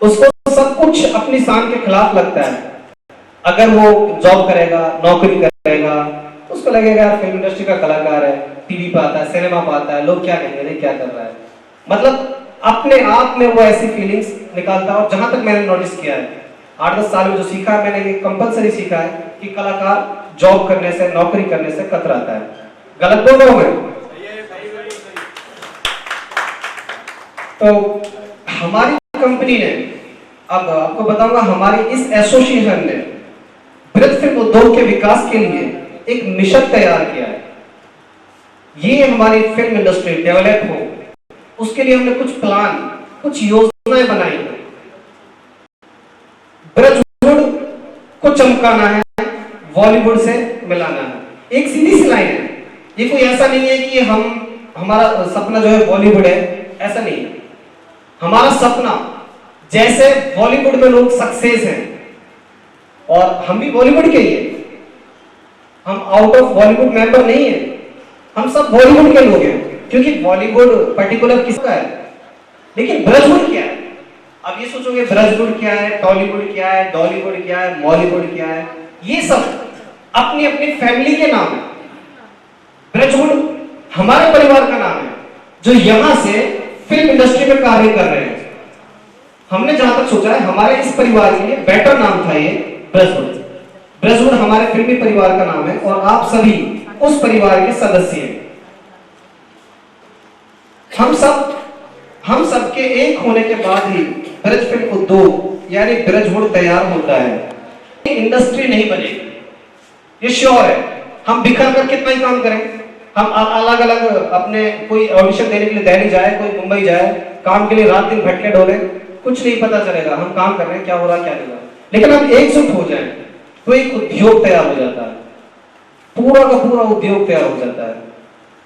उसको सब कुछ अपनी शान के खिलाफ लगता है। अगर वो जॉब करेगा, नौकरी करेगा, उसको लगेगा यार फिल्म इंडस्ट्री का कलाकार है, टीवी पे आता है, सिनेमा पे आता है, लोग क्या कहेंगे, नहीं क्या कर रहा है, मतलब अपने आप में वो ऐसी फीलिंग्स निकालता है। और जहां तक मैंने नोटिस किया है 8-10 साल में जो सीखा है मैंने, ये कंपलसरी सीखा है कि कलाकार जॉब करने से, नौकरी करने से कतराता है। गलत बोल रहा हूं मैं? तो हमारी कंपनी ने, अब आपको बताऊंगा, हमारी इस एसोसिएशन ने ब्रज फिल्म उद्योग के विकास के लिए एक मिशन तैयार किया है। ये हमारी फिल्म इंडस्ट्री डेवलप हो, उसके लिए हमने कुछ प्लान, कुछ योजनाएं बनाई हैं। ब्रजवुड को चमकाना है, बॉलीवुड से मिलाना है। एक सीधी सी लाइन है, ये कोई ऐसा नहीं है कि हमारा सपना जो है बॉलीवुड है, ऐसा नहीं है। हमारा सपना, जैसे बॉलीवुड में लोग सक्सेस हैं और हम भी बॉलीवुड के ही हैं, हम आउट ऑफ बॉलीवुड मेंबर नहीं है, हम सब बॉलीवुड के लोग हैं, क्योंकि बॉलीवुड पर्टिकुलर किसका है। लेकिन ब्रजवुड क्या है? अब ये सोचोगे ब्रजवुड क्या है, टॉलीवुड क्या है, डॉलीवुड क्या है, मॉलीवुड क्या है, ये सब अपनी अपनी फैमिली के नाम है। ब्रजवुड हमारे परिवार का नाम है, जो यहां से फिल्म इंडस्ट्री में कार्य कर रहे हैं। हमने जहां तक सोचा है, हमारे इस परिवार के लिए बेटर नाम था ये ब्रजवुड। ब्रजवुड हमारे फिल्मी परिवार का नाम है और आप सभी उस परिवार के सदस्य हैं। हम सबके एक होने के बाद ही ब्रज फिल्म उद्योग यानी ब्रजवुड तैयार होता है। इंडस्ट्री नहीं बनेगी, ये श्योर है। हम बिखर कर कितना ही काम करें, हम अलग अलग अपने, कोई ऑडिशन देने के लिए दिल्ली जाए, कोई मुंबई जाए, काम के लिए रात दिन भटके डोले, कुछ नहीं पता चलेगा हम काम कर रहे हैं, क्या हो रहा है क्या नहीं हो रहा। लेकिन हम एकजुट हो जाएं तो एक उद्योग तैयार हो जाता है, पूरा का पूरा उद्योग तैयार हो जाता है।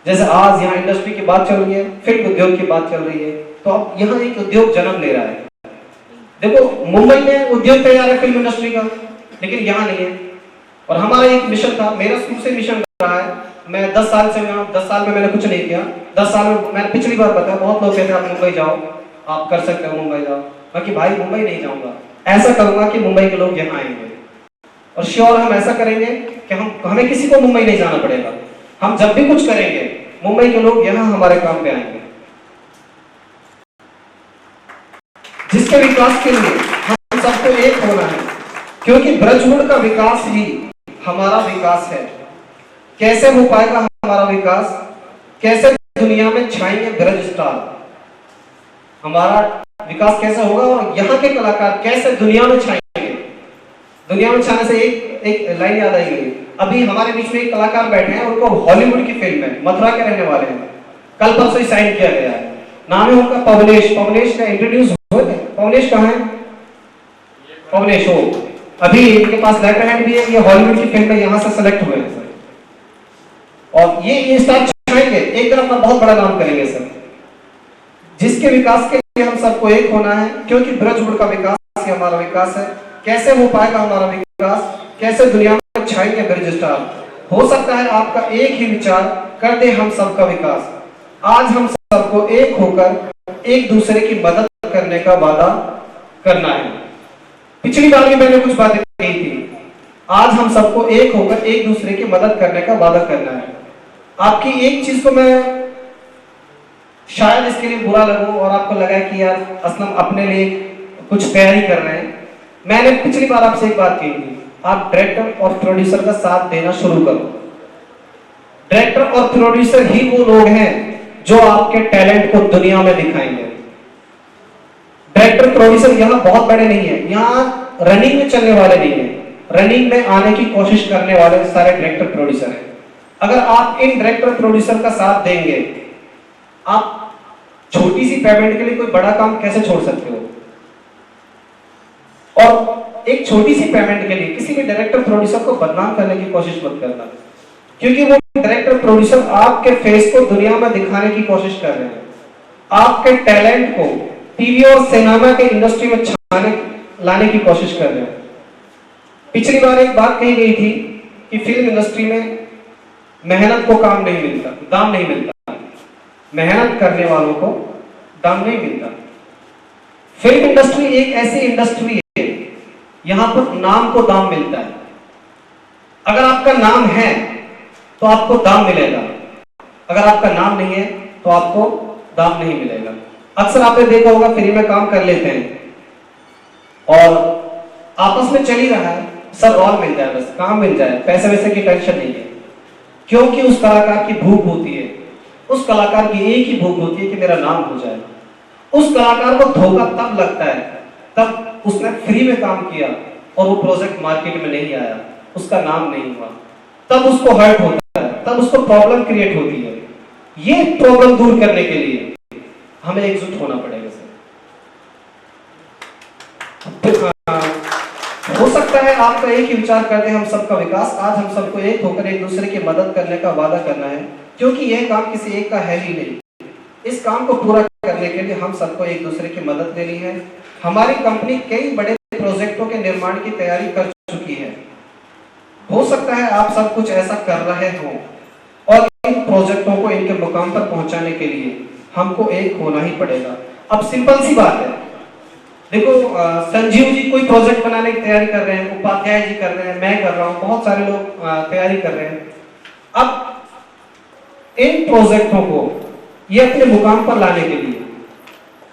जैसे आज यहाँ इंडस्ट्री की बात चल रही है, फिल्म उद्योग की बात चल रही है, तो अब यहाँ एक उद्योग जन्म ले रहा है। देखो मुंबई में उद्योग तैयार है फिल्म इंडस्ट्री का, लेकिन यहाँ नहीं है। और हमारा एक मिशन था, मेरा शुरू से मिशन रहा है। मैं 10 साल से यहाँ, 10 साल में मैंने कुछ नहीं किया। 10 साल में मैंने पिछली बार बताया, बहुत लोग कहते हैं आप मुंबई जाओ, आप कर सकते हो मुंबई जाओ। बाकी भाई मुंबई नहीं जाऊंगा, ऐसा करूंगा कि मुंबई के लोग यहाँ आएंगे। और श्योर हम ऐसा करेंगे कि हमें किसी को मुंबई नहीं जाना पड़ेगा। हम जब भी कुछ करेंगे मुंबई के लोग यहाँ हमारे काम पे आएंगे। जिसके विकास के लिए हम सबको एक होना है, क्योंकि ब्रजवुड का विकास ही हमारा विकास है। कैसे हो पाएगा हमारा विकास? कैसे दुनिया में छाएंगे ब्रज स्टार? हमारा विकास कैसे होगा और यहाँ के कलाकार कैसे दुनिया में छाएंगे? दुनिया में छाने से एक लाइन याद आई गई। अभी हमारे बीच में एक कलाकार बैठे हैं, उनको हॉलीवुड की फिल्म है, मथुरा के रहने वाले हैं, कल परसों ही साइन किया गया है। नाम है उनका पवनेश। पवनेश का इंट्रोड्यूस हुए थे। पवनेश कहाँ है? पवनेश हो, अभी इनके पास लेटर हैंड भी है, ये हॉलीवुड की फिल्म में यहाँ से सेलेक्ट हुए हैं सर। और ये स्टार छाएंगे, एक दिन अपना बहुत बड़ा नाम करेंगे सर। जिसके विकास के लिए हम सबको एक होना है, क्योंकि ब्रजवुड का विकास ही हमारा विकास है। कैसे हो पाएगा हमारा विकास? कैसे दुनिया में छाएंगे ब्रज स्टार? हो सकता है आपका एक ही विचार कर दे हम सबका विकास। आज हम सबको एक होकर एक दूसरे की मदद करने का वादा करना है। पिछली बार भी मैंने कुछ बातें कही थी, आज हम सबको एक होकर एक दूसरे की मदद करने का वादा करना है। आपकी एक चीज को मैं शायद इसके लिए बुरा लगूं और आपको लगा कि यार असलम अपने लिए कुछ तैयारी कर रहे हैं। मैंने पिछली बार आपसे एक बात कही थी, आप डायरेक्टर और प्रोड्यूसर का साथ देना शुरू करो। डायरेक्टर और प्रोड्यूसर ही वो लोग हैं जो आपके टैलेंट को दुनिया में दिखाएंगे। डायरेक्टर प्रोड्यूसर यहाँ बहुत बड़े नहीं है, यहाँ रनिंग में चलने वाले नहीं है, रनिंग में आने की कोशिश करने वाले सारे डायरेक्टर प्रोड्यूसर हैं। अगर आप इन डायरेक्टर प्रोड्यूसर का साथ देंगे, आप छोटी सी पेमेंट के लिए कोई बड़ा काम कैसे छोड़ सकते हो? और एक छोटी सी पेमेंट के लिए किसी भी डायरेक्टर प्रोड्यूसर को बदनाम करने की कोशिश मत करना, क्योंकि वो डायरेक्टर प्रोड्यूसर आपके फेस को दुनिया में दिखाने की कोशिश कर रहे हैं, आपके टैलेंट को टीवी और सिनेमा के इंडस्ट्री में लाने की कोशिश कर रहे हैं। पिछली बार एक बात कही गई थी कि फिल्म इंडस्ट्री में मेहनत को काम नहीं मिलता, दाम नहीं मिलता, मेहनत करने वालों को दाम नहीं मिलता। फिल्म इंडस्ट्री एक ऐसी इंडस्ट्री है, यहां पर नाम को दाम मिलता है। अगर आपका नाम है तो आपको दाम मिलेगा, अगर आपका नाम नहीं है तो आपको दाम नहीं मिलेगा। अक्सर आपने देखा होगा फ्री में काम कर लेते हैं और आपस में चल ही रहा है, सब रोल मिल जाए, बस काम मिल जाए, पैसे वैसे की टेंशन नहीं है। क्योंकि उस कलाकार की भूख होती है, उस कलाकार की एक ही भूख होती है कि मेरा नाम हो जाए। उस कलाकार को धोखा तब लगता है तब उसने फ्री में काम किया और वो प्रोजेक्ट मार्केट में नहीं आया, उसका नाम नहीं हुआ, तब उसको हर्ट होता है, तब उसको प्रॉब्लम क्रिएट होती है। ये प्रॉब्लम दूर करने के लिए हमें एकजुट होना पड़ेगा सर। हो सकता है आपका एक ही विचार करते हैं हम सबका विकास। आज हम सबको एक होकर एक दूसरे की मदद करने का वादा करना है, क्योंकि यह काम किसी एक का है ही नहीं। इस काम को पूरा करने के लिए हम सबको एक दूसरे की मदद लेनी है। हमारी कंपनी कई बड़े प्रोजेक्टों के निर्माण की तैयारी कर चुकी है। हो सकता है आप सब कुछ ऐसा कर रहे हो और इन प्रोजेक्टों को इनके मुकाम पर पहुंचाने के लिए हमको एक होना ही पड़ेगा। अब सिंपल सी बात है, देखो संजीव जी कोई प्रोजेक्ट बनाने की तैयारी कर रहे हैं, उपाध्याय जी कर रहे हैं, मैं कर रहा हूं, बहुत सारे लोग तैयारी कर रहे हैं। अब इन प्रोजेक्टों को ये अपने मुकाम पर लाने के लिए,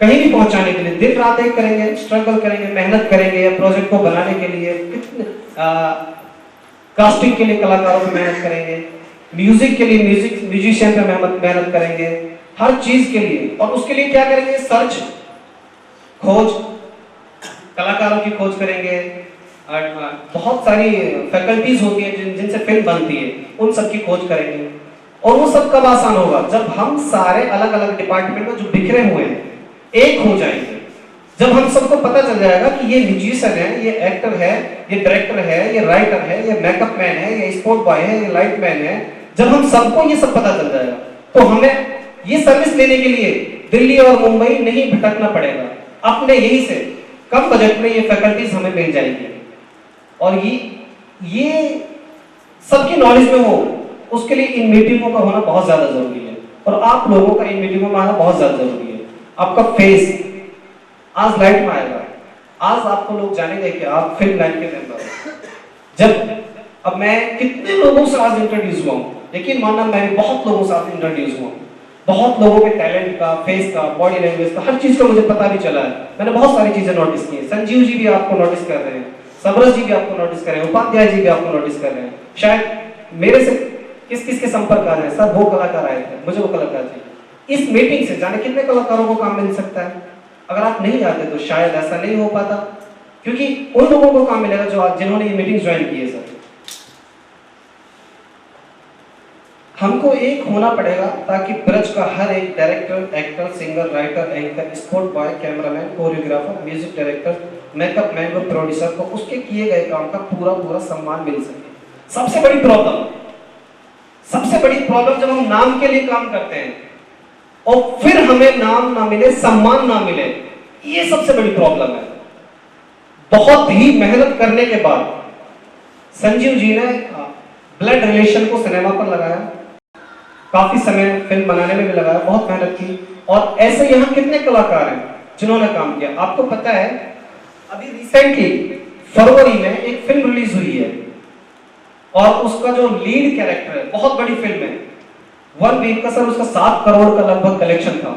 कहीं भी पहुंचाने के लिए दिन रात एक करेंगे, स्ट्रगल करेंगे, मेहनत करेंगे प्रोजेक्ट को बनाने के लिए। कास्टिंग के लिए कलाकारों को मेहनत करेंगे, म्यूजिक के लिए म्यूजिशियन पे मेहनत करेंगे, हर चीज के लिए। और उसके लिए क्या करेंगे? सर्च, खोज, कलाकारों की खोज करेंगे। बहुत सारी फैकल्टीज होती है जिनसे फिल्म बनती है, उन सब की खोज करेंगे। और वो सब कब आसान होगा? जब हम सारे अलग अलग डिपार्टमेंट में जो बिखरे हुए हैं एक हो जाएंगे। जब हम सबको पता चल जाएगा कि ये म्यूजिशियन है, ये एक्टर है, ये डायरेक्टर है, ये राइटर है, ये मेकअप मैन है, ये स्पोर्ट बॉय है, ये लाइट मैन है, जब हम सबको ये सब पता चल जाएगा तो हमें ये सर्विस लेने के लिए दिल्ली और मुंबई नहीं भटकना पड़ेगा। अपने यही से कम बजट में ये फैकल्टीज हमें मिल जाएगी। और ये सबकी नॉलेज में हो, उसके लिए इन मीटिंगों का होना बहुत ज्यादा जरूरी है। और आप लोगों का इन मीटिंगों में आना बहुत ज्यादा जरूरी है। आपका फेस आज लाइट में आएगा, आज आपको लोग जानेंगे कि आप फिल्म लाइन के मेंबर हो। जब अब मैं कितने लोगों से आज इंट्रोड्यूस हुआ हूँ, लेकिन मानना मैं बहुत लोगों से आज इंट्रोड्यूस हुआ हूँ। बहुत लोगों के टैलेंट का, फेस का, बॉडी लैंग्वेज का, हर चीज का मुझे पता भी चला है। मैंने बहुत सारी चीजें नोटिस की है। संजीव जी भी आपको नोटिस कर रहे हैं, सबरस जी भी आपको नोटिस कर रहे हैं, उपाध्याय जी भी आपको नोटिस कर रहे हैं। शायद मेरे से किस किस के संपर्क आ रहे हैं? सर वो कलाकार आए थे, मुझे वो कलाकार चाहिए। इस मीटिंग से जाने कितने कलाकारों को काम मिल सकता है। अगर आप नहीं आते तो शायद ऐसा नहीं हो पाता, क्योंकि उन लोगों को काम मिलेगा जो आज जिन्होंने ये मीटिंग ज्वाइन की है। सर हमको एक होना पड़ेगा ताकि ब्रज का हर एक director, actor, singer, writer, anchor, sport boy, cameraman, choreographer, music director, makeup man और प्रोड्यूसर को उसके किए गए काम का पूरा पूरा सम्मान मिल सके। सबसे बड़ी प्रॉब्लम जब हम नाम के लिए काम करते हैं और फिर हमें नाम ना मिले, सम्मान ना मिले, ये सबसे बड़ी प्रॉब्लम है। बहुत ही मेहनत करने के बाद संजीव जी ने ब्लड रिलेशन को सिनेमा पर लगाया, काफी समय फिल्म बनाने में भी लगाया, बहुत मेहनत की। और ऐसे यहाँ कितने कलाकार हैं जिन्होंने काम किया। आपको पता है अभी रिसेंटली फरवरी में एक फिल्म रिलीज हुई है और उसका जो लीड कैरेक्टर है, बहुत बड़ी फिल्म है, 1 वीक का सर उसका 7 करोड़ का लगभग कलेक्शन था,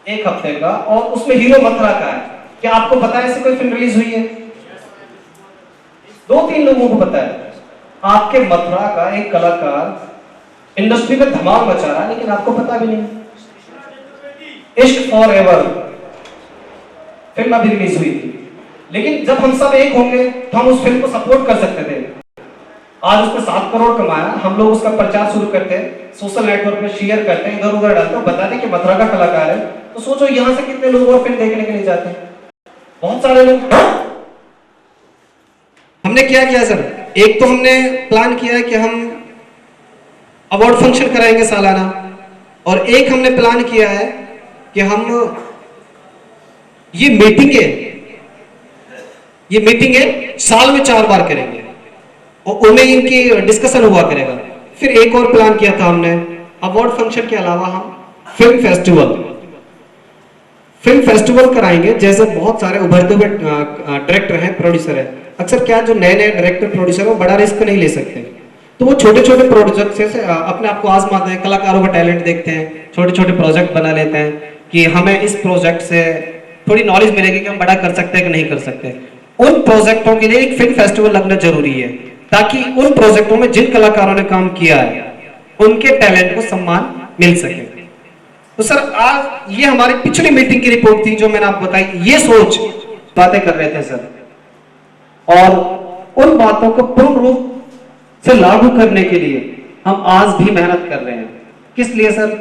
एक हफ्ते का। और उसमें हीरो मथुरा का है। क्या आपको पता है ऐसी कोई फिल्म रिलीज हुई है? 2-3 लोगों को पता है। आपके मथुरा का एक कलाकार इंडस्ट्री में धमाल मचा रहा है, लेकिन आपको पता भी नहीं। इश्क फॉरएवर फिल्म अभी रिलीज हुई थी, लेकिन जब हम सब एक होंगे तो हम उस फिल्म को सपोर्ट कर सकते थे। आज उसने 7 करोड़ कमाया, हम लोग उसका प्रचार शुरू करते हैं, सोशल नेटवर्क में शेयर करते हैं, इधर उधर डालते हैं, बताते हैं कि मथुरा का कलाकार है। तो सोचो यहां से कितने लोग और फिल्म देखने के लिए जाते हैं। बहुत सारे लोग। हमने क्या किया सर, एक तो हमने प्लान किया है कि हम अवार्ड फंक्शन कराएंगे सालाना, और एक हमने प्लान किया है कि हम ये मीटिंगें साल में 4 बार करेंगे और उनमें इनकी डिस्कशन हुआ करेगा। फिर एक और प्लान किया था हमने, अवार्ड फंक्शन के अलावा हम फिल्म फिल्म फेस्टिवल कराएंगे, जैसे बहुत सारे उभरते हुए डायरेक्टर हैं, प्रोड्यूसर हैं। अक्सर क्या जो नए नए डायरेक्टर प्रोड्यूसर वो बड़ा रिस्क नहीं ले सकते, तो वो छोटे छोटे प्रोजेक्ट से अपने आप को आजमाते हैं, कलाकारों का टैलेंट देखते हैं, छोटे छोटे प्रोजेक्ट बना लेते हैं कि हमें इस प्रोजेक्ट से थोड़ी नॉलेज मिलेगी कि हम बड़ा कर सकते हैं कि नहीं कर सकते। उन प्रोजेक्टों के लिए एक फिल्म फेस्टिवल लगना जरूरी है, ताकि उन प्रोजेक्टों में जिन कलाकारों ने काम किया है उनके टैलेंट को सम्मान मिल सके। तो सर आज ये हमारी पिछली मीटिंग की रिपोर्ट थी जो मैंने आपको बताई, ये सोच बातें कर रहे थे सर, और उन बातों को पूर्ण रूप से लागू करने के लिए हम आज भी मेहनत कर रहे हैं। किस लिए सर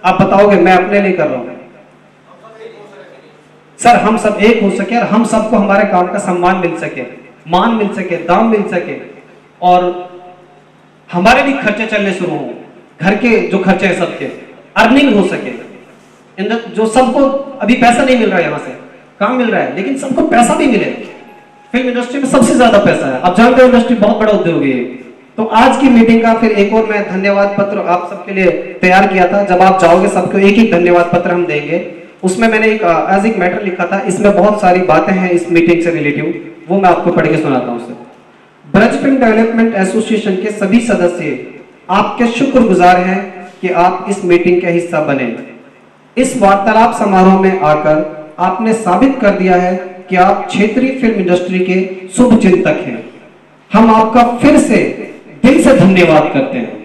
आप बताओगे? मैं अपने लिए कर रहा हूं सर, हम सब एक हो सके और हम सबको हमारे काम का सम्मान मिल सके, मान मिल सके, दाम मिल सके, और हमारे भी खर्चे चलने शुरू हो, घर के जो खर्चे हैं सबके अर्निंग हो सके। जो सबको अभी पैसा नहीं मिल रहा है, यहां से काम मिल रहा है, लेकिन सबको पैसा भी मिले। फिल्म इंडस्ट्री में सबसे ज्यादा पैसा है, आप जानते हो इंडस्ट्री बहुत बड़ा उद्योग है। तो आज की मीटिंग का फिर एक और मैं धन्यवाद पत्र आप सबके लिए तैयार किया था। जब आप जाओगे सबको एक एक धन्यवाद पत्र हम देंगे। उसमें मैंने एक मैटर लिखा था, इसमें बहुत सारी बातें हैं इस मीटिंग से रिलेटिव, वो मैं आपको पढ़ के सुनाता हूं sir. Braj film development association के सभी सदस्य आपके शुक्रगुजार हैं कि आप इस मीटिंग के हिस्सा बने। इस वार्तालाप समारोह में आकर आपने साबित कर दिया है कि आप क्षेत्रीय फिल्म इंडस्ट्री के शुभ चिंतक हैं। हम आपका फिर से दिल से धन्यवाद करते हैं।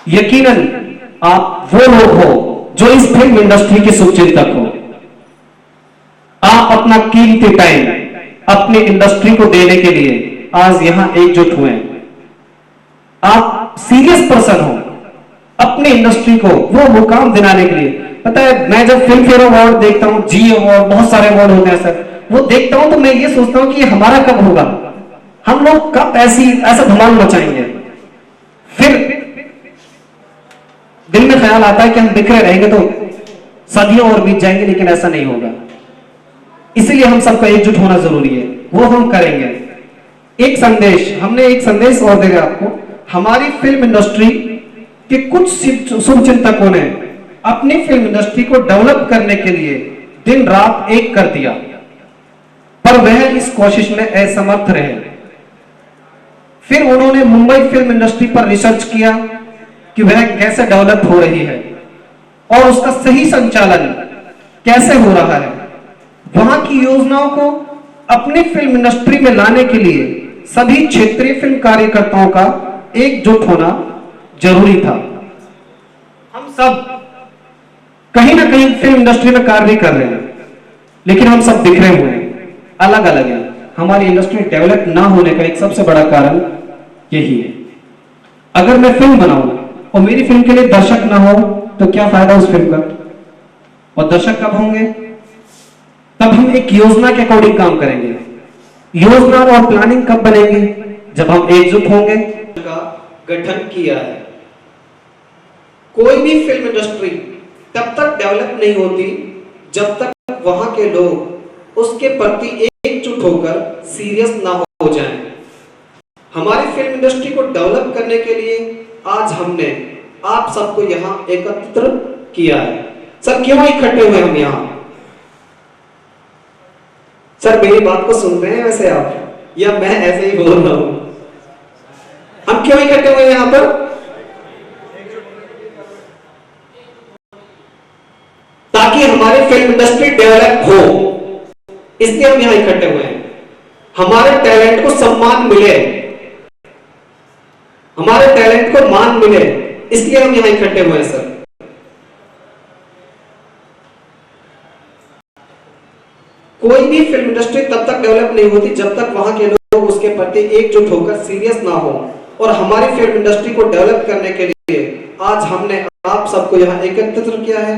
यकीनन आप वो लोग हो जो इस फिल्म इंडस्ट्री के शुभचिंतक हो। आप अपना कीमती टाइम अपनी इंडस्ट्री को देने के लिए आज यहां एकजुट हुए हैं। आप सीरियस पर्सन हो अपनी इंडस्ट्री को वो मुकाम दिलाने के लिए। पता है, मैं जब फिल्म फेयर अवार्ड देखता हूं, जी अवार्ड, बहुत सारे अवार्ड होते हैं सर, वो देखता हूं तो मैं ये सोचता हूं कि ये हमारा कब होगा, हम लोग कब ऐसा धमाल मचाएंगे। फिर दिल में ख्याल आता है कि हम बिखरे रहेंगे तो सदियों और बीत जाएंगे, लेकिन ऐसा नहीं होगा। इसलिए हम सबको एकजुट होना जरूरी है, वो हम करेंगे। एक संदेश, हमने एक संदेश और देगा आपको। हमारी फिल्म इंडस्ट्री के कुछ शुभचिंतकों ने अपनी फिल्म इंडस्ट्री को डेवलप करने के लिए दिन रात एक कर दिया, पर वह इस कोशिश में असमर्थ रहे। फिर उन्होंने मुंबई फिल्म इंडस्ट्री पर रिसर्च किया कि वह कैसे डेवलप हो रही है और उसका सही संचालन कैसे हो रहा है। वहां की योजनाओं को अपनी फिल्म इंडस्ट्री में लाने के लिए सभी क्षेत्रीय फिल्म कार्यकर्ताओं का एकजुट होना जरूरी था। हम सब कहीं ना कहीं फिल्म इंडस्ट्री में कार्य भी कर रहे हैं, लेकिन हम सब बिखरे हुए हैं, अलग अलग हैं। हमारी इंडस्ट्री डेवलप ना होने का एक सबसे बड़ा कारण यही है। अगर मैं फिल्म बनाऊं और मेरी फिल्म के लिए दर्शक ना हो तो क्या फायदा उस फिल्म का? और दर्शक कब होंगे? तब हम एक योजना के अकॉर्डिंग काम करेंगे। योजना और प्लानिंग कब बनेगी? जब हम एकजुट होंगे। का गठन किया है। कोई भी फिल्म इंडस्ट्री तब तक डेवलप नहीं होती जब तक वहां के लोग उसके प्रति एकजुट होकर सीरियस ना हो जाएं। हमारी फिल्म इंडस्ट्री को डेवलप करने के लिए आज हमने आप सबको यहां एकत्र किया है। सर क्यों इकट्ठे हुए हम यहां? सर मेरी बात को सुन रहे हैं वैसे आप, या मैं ऐसे ही बोल रहा हूं? हम क्यों इकट्ठे हुए यहां पर? ताकि हमारी फिल्म इंडस्ट्री डेवलप हो, इसलिए हम यहां इकट्ठे हुए हैं। हमारे टैलेंट को सम्मान मिले, हमारे टैलेंट को मान मिले, इसलिए हम यहां इकट्ठे हुए हैं सर। कोई भी फिल्म इंडस्ट्री तब तक डेवलप नहीं होती जब तक वहां के लोग उसके प्रति एकजुट होकर सीरियस ना हो। और हमारी फिल्म इंडस्ट्री को डेवलप करने के लिए आज हमने आप सबको यहां एकत्रित किया है।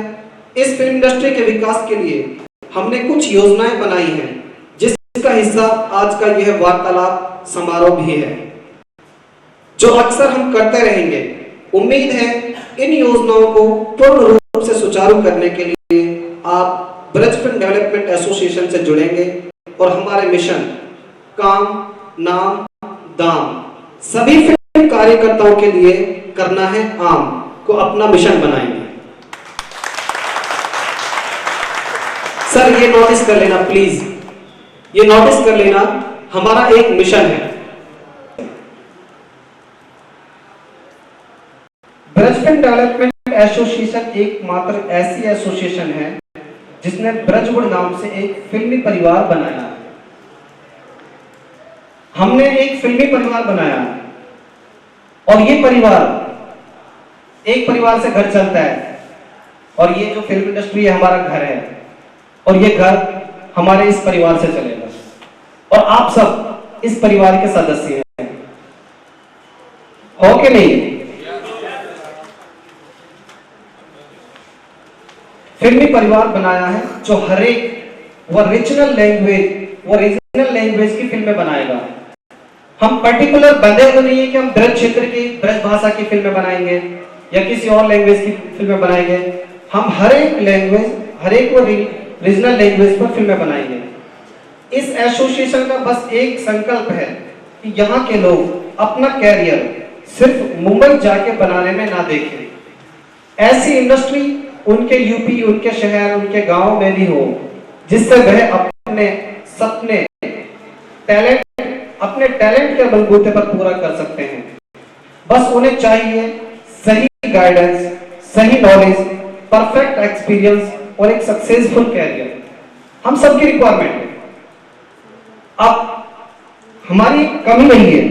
इस फिल्म इंडस्ट्री के विकास के लिए हमने कुछ योजनाएं बनाई हैं, जिसका हिस्सा आज का यह वार्तालाप समारोह भी है, जो अक्सर हम करते रहेंगे। उम्मीद है इन योजनाओं को पूर्ण रूप से सुचारू करने के लिए आप ब्रज फिल्म डेवलपमेंट एसोसिएशन से जुड़ेंगे और हमारे मिशन, काम, नाम, दाम सभी फिल्म कार्यकर्ताओं के लिए करना है आम को अपना मिशन बनाएंगे। सर ये नोटिस कर लेना प्लीज, ये नोटिस कर लेना, हमारा एक मिशन है। ब्रजफिल्म डेवलपमेंट एसोसिएशन एकमात्र ऐसी एसोसिएशन है जिसने ब्रजवुड नाम से एक फिल्मी परिवार बनाया है। हमने एक फिल्मी परिवार बनाया और ये परिवार, एक परिवार से घर चलता है और ये जो फिल्म इंडस्ट्री है हमारा घर है और ये घर हमारे इस परिवार से चलेगा और आप सब इस परिवार के सदस्य हैं, हो कि नहीं? फिल्मी परिवार बनाया है जो हर एक वो रीजनल लैंग्वेज की फिल्में बनाएगा। हम पर्टिकुलर बंधे तो नहीं है कि हम ब्रज क्षेत्र की ब्रज भाषा की फिल्में बनाएंगे या किसी और लैंग्वेज की फिल्में बनाएंगे। हम हर एक लैंग्वेज, हर एक वो रीजनल लैंग्वेज पर फिल्में बनाएंगे। इस एसोसिएशन का बस एक संकल्प है कि यहाँ के लोग अपना कैरियर सिर्फ मुंबई जाके बनाने में ना देखें, ऐसी इंडस्ट्री उनके यूपी, उनके शहर, उनके गांव में भी हो जिससे वह अपने सपने अपने टैलेंट के बलबूते पर पूरा कर सकते हैं। बस उन्हें चाहिए सही गाइडेंस, सही नॉलेज, परफेक्ट एक्सपीरियंस और एक सक्सेसफुल कैरियर। हम सबकी रिक्वायरमेंट है। अब हमारी कमी नहीं है,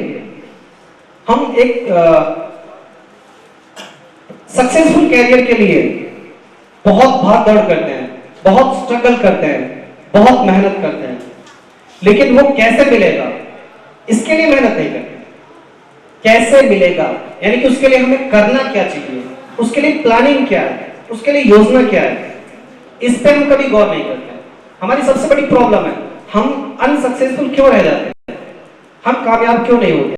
हम एक सक्सेसफुल कैरियर के लिए बहुत भाग दौड़ करते हैं, बहुत स्ट्रगल करते हैं, बहुत मेहनत करते हैं, लेकिन वो कैसे मिलेगा इसके लिए मेहनत नहीं करते। कैसे मिलेगा यानी कि उसके लिए हमें करना क्या चाहिए, उसके लिए प्लानिंग क्या है, उसके लिए योजना क्या है, इस पे हम कभी गौर नहीं करते। हमारी सबसे बड़ी प्रॉब्लम है, हम अनसक्सेसफुल क्यों रह जाते हैं, हम कामयाब क्यों नहीं होते।